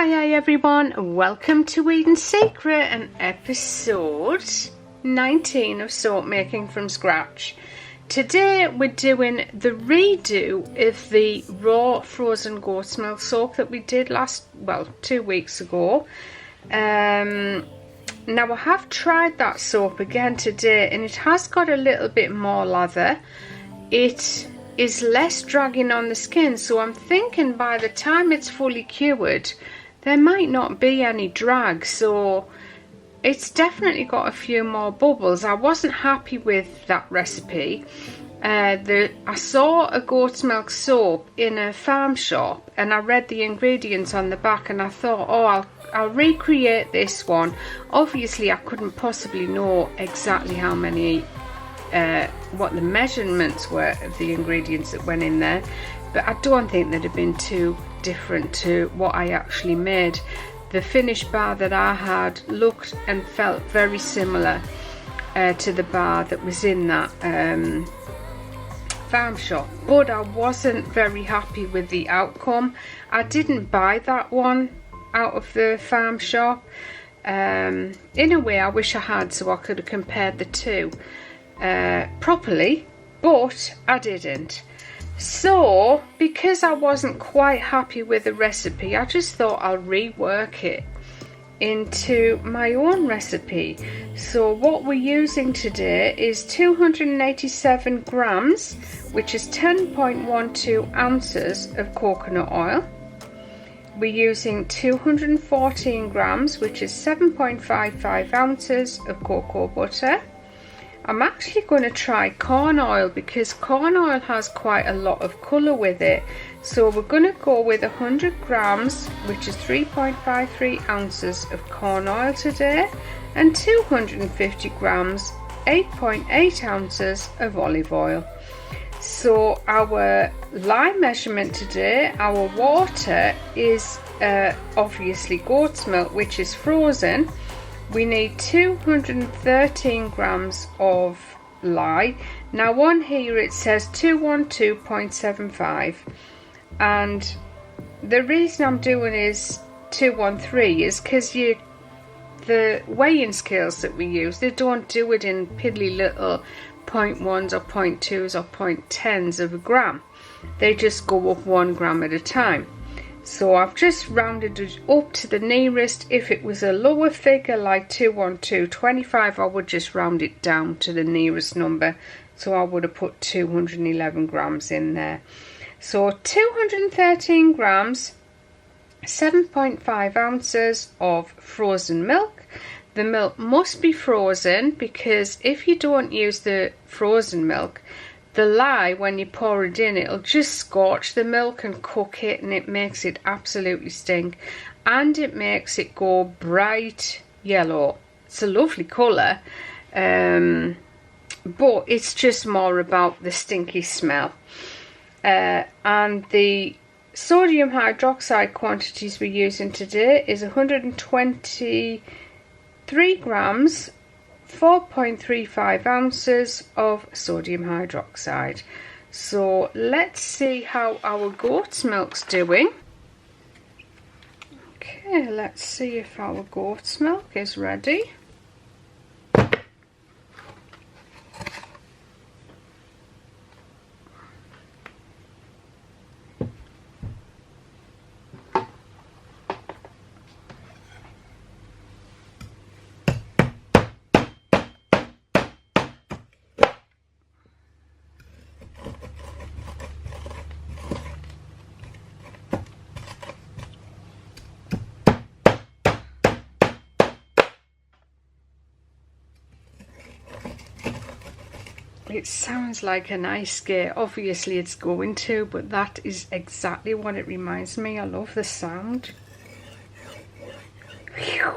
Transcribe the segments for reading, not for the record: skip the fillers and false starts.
Hi everyone, welcome to Eden Secret and episode 19 of soap making from scratch. Today we're doing the redo of the raw frozen goat's milk soap that we did 2 weeks ago. Now I have tried that soap again today and it has got a little bit more lather. It is less dragging on the skin, so I'm thinking by the time it's fully cured there might not be any drag, so it's definitely got a few more bubbles. I wasn't happy with that recipe. I saw a goat's milk soap in a farm shop and I read the ingredients on the back and I thought, oh, I'll recreate this one. Obviously I couldn't possibly know exactly how many what the measurements were of the ingredients that went in there, but I don't think they'd have been too different to what I actually made. The finished bar that I had looked and felt very similar to the bar that was in that farm shop, but I wasn't very happy with the outcome. I didn't buy that one out of the farm shop. In a way I wish I had, so I could have compared the two properly, but I didn't. So because I wasn't quite happy with the recipe, I just thought I'll rework it into my own recipe. So what we're using today is 287 grams, which is 10.12 ounces of coconut oil. We're using 214 grams, which is 7.55 ounces of cocoa butter. I'm actually going to try corn oil because corn oil has quite a lot of colour with it. So we're going to go with 100 grams, which is 3.53 ounces of corn oil today, and 250 grams, 8.8 ounces of olive oil. So our lye measurement today, our water is obviously goat's milk, which is frozen. We need 213 grams of lye. Now on here it says 212.75, and the reason I'm doing is 213 is because the weighing scales that we use, they don't do it in piddly little 0.1s or 0.2s or 0.10s of a gram. They just go up 1 gram at a time. So I've just rounded it up to the nearest. If it was a lower figure like 212.25, I would just round it down to the nearest number. So I would have put 211 grams in there. So 213 grams, 7.5 ounces of frozen milk. The milk must be frozen because if you don't use the frozen milk, the lye, when you pour it in, it'll just scorch the milk and cook it, and it makes it absolutely stink, and it makes it go bright yellow. It's a lovely colour, but it's just more about the stinky smell. And the sodium hydroxide quantities we're using today is 123 grams, 4.35 ounces of sodium hydroxide. So let's see how our goat's milk's doing. Okay, let's see if our goat's milk is ready. It sounds like an ice skate. Obviously it's going to, but that is exactly what it reminds me. I love the sound. Whew.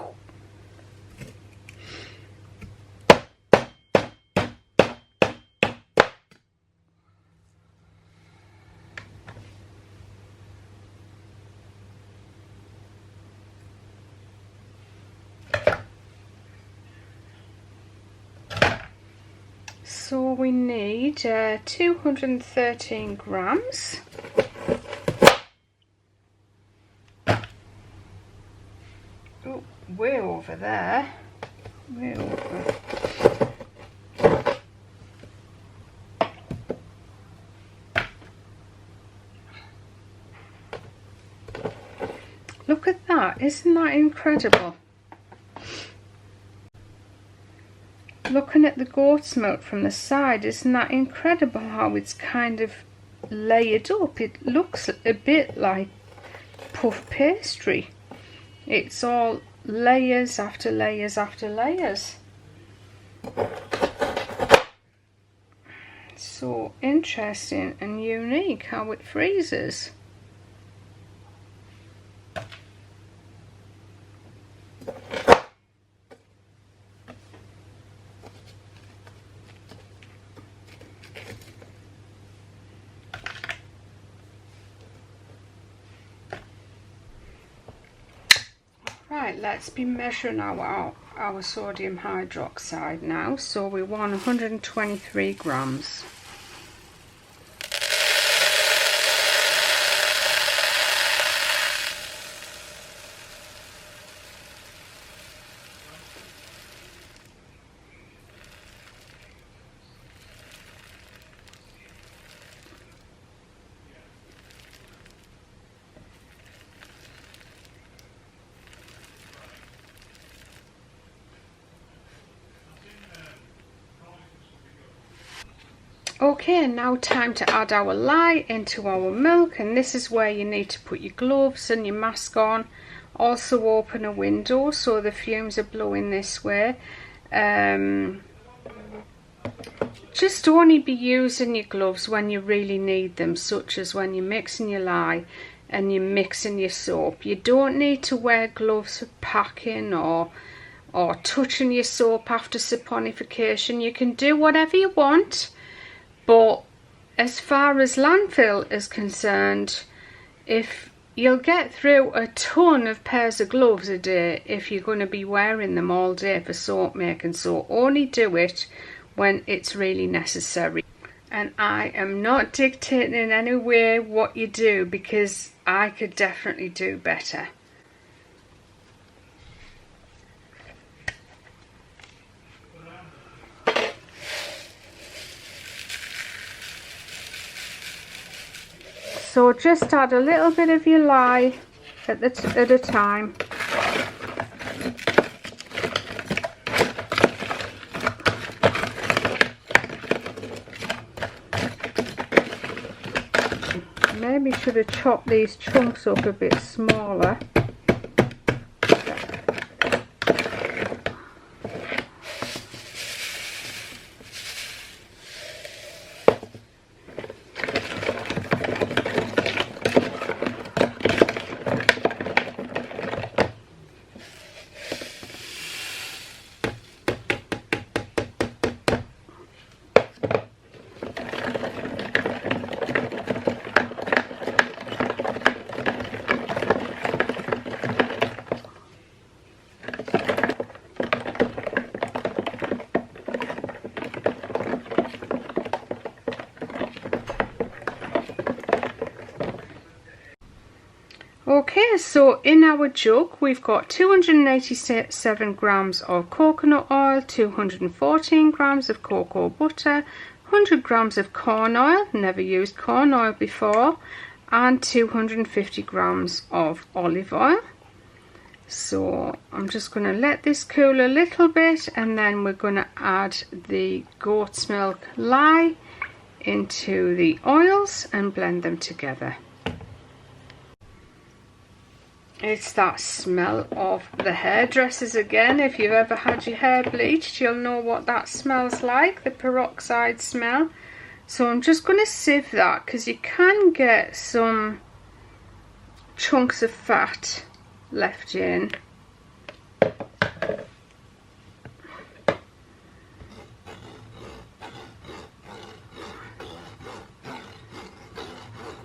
So we need 213 grams. over there. Way over. Look at that, isn't that incredible? Looking at the goat's milk from the side, isn't that incredible how it's kind of layered up? It looks a bit like puff pastry. It's all layers after layers after layers. So interesting and unique how it freezes. Right, let's be measuring our sodium hydroxide now. So we want 123 grams. Okay, now time to add our lye into our milk, and this is where you need to put your gloves and your mask on. Also open a window so the fumes are blowing this way. Just only be using your gloves when you really need them, such as when you're mixing your lye and you're mixing your soap. You don't need to wear gloves for packing or touching your soap after saponification. You can do whatever you want. But as far as landfill is concerned, if you'll get through a ton of pairs of gloves a day if you're going to be wearing them all day for soap making, so only do it when it's really necessary. And I am not dictating in any way what you do, because I could definitely do better. So just add a little bit of your lye at a time. Maybe should have chopped these chunks up a bit smaller. Okay, so in our jug we've got 287 grams of coconut oil, 214 grams of cocoa butter, 100 grams of corn oil, never used corn oil before, and 250 grams of olive oil. So I'm just going to let this cool a little bit, and then we're going to add the goat's milk lye into the oils and blend them together. It's that smell of the hairdressers again. If you've ever had your hair bleached, you'll know what that smells like, the peroxide smell. So I'm just going to sieve that, because you can get some chunks of fat left in.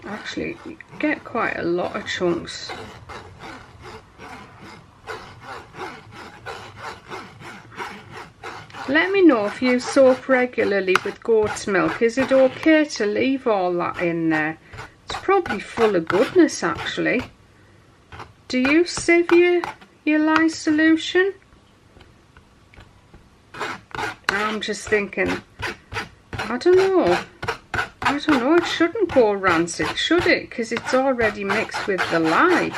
Actually, you get quite a lot of chunks. Let me know if you soap regularly with goat's milk. Is it okay to leave all that in there? It's probably full of goodness actually. Do you sieve your lye solution? I'm just thinking, I don't know, it shouldn't go rancid, should it? Because it's already mixed with the lye.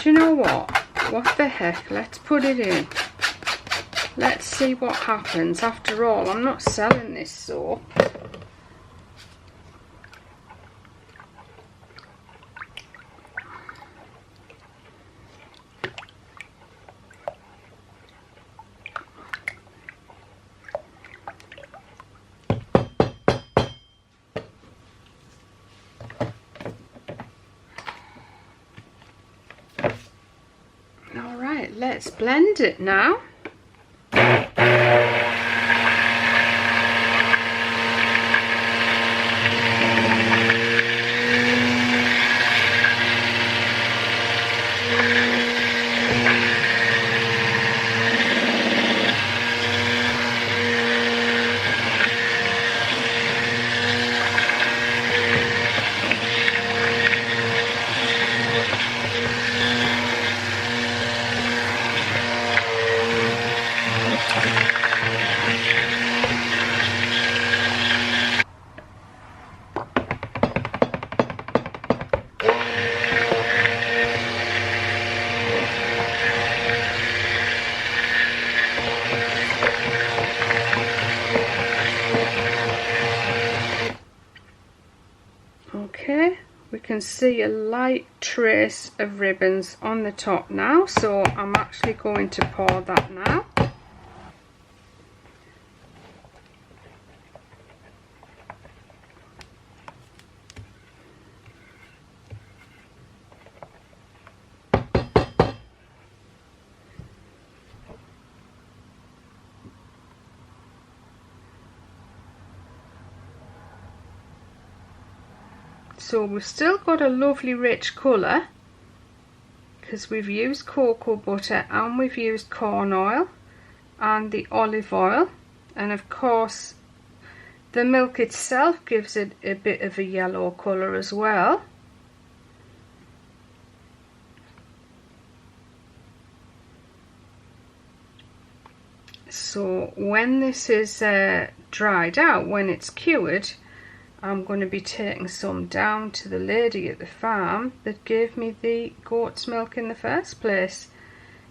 Do you know what the heck, let's put it in. Let's see what happens. After all, I'm not selling this soap. Alright, let's blend it now. Okay, we can see a light trace of ribbons on the top now, so I'm actually going to pour that now. So we've still got a lovely rich colour because we've used cocoa butter and we've used corn oil and the olive oil, and of course the milk itself gives it a bit of a yellow colour as well. So when this is dried out, when it's cured, I'm going to be taking some down to the lady at the farm that gave me the goat's milk in the first place.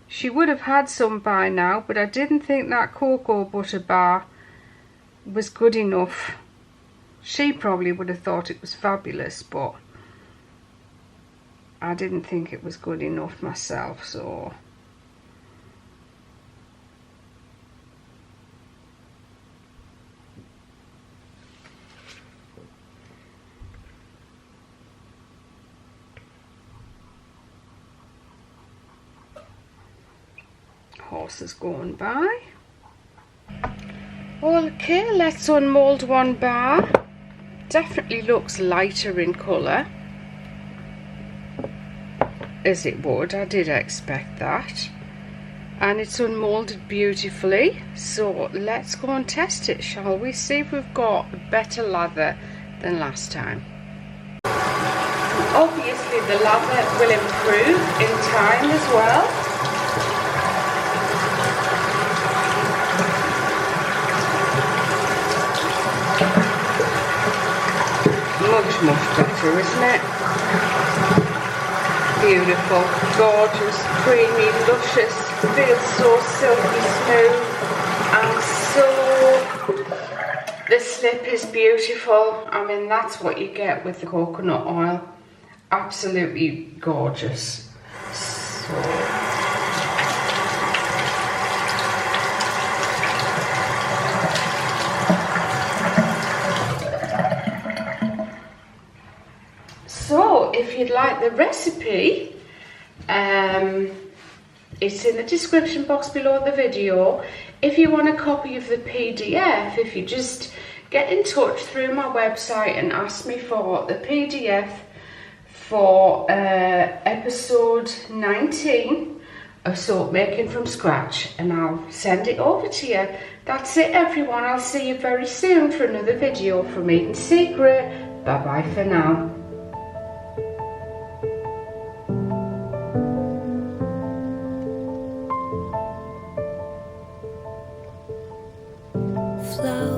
She would have had some by now, but I didn't think that cocoa butter bar was good enough. She probably would have thought it was fabulous, but I didn't think it was good enough myself, so... Horses going by. Okay, let's unmold one bar. Definitely looks lighter in colour, as it would. I did expect that, and it's unmolded beautifully. So let's go and test it, shall we? See if we've got better lather than last time. Obviously the lather will improve in time as well. Much better, isn't it? Beautiful, gorgeous, creamy, luscious, feels so silky smooth, and so the slip is beautiful. I mean, that's what you get with the coconut oil. Absolutely gorgeous. So if you'd like the recipe, it's in the description box below the video. If you want a copy of the PDF, if you just get in touch through my website and ask me for the PDF for episode 19 of soap making from scratch, and I'll send it over to you. That's it, everyone. I'll see you very soon for another video from Eating Secret. Bye bye for now. flower.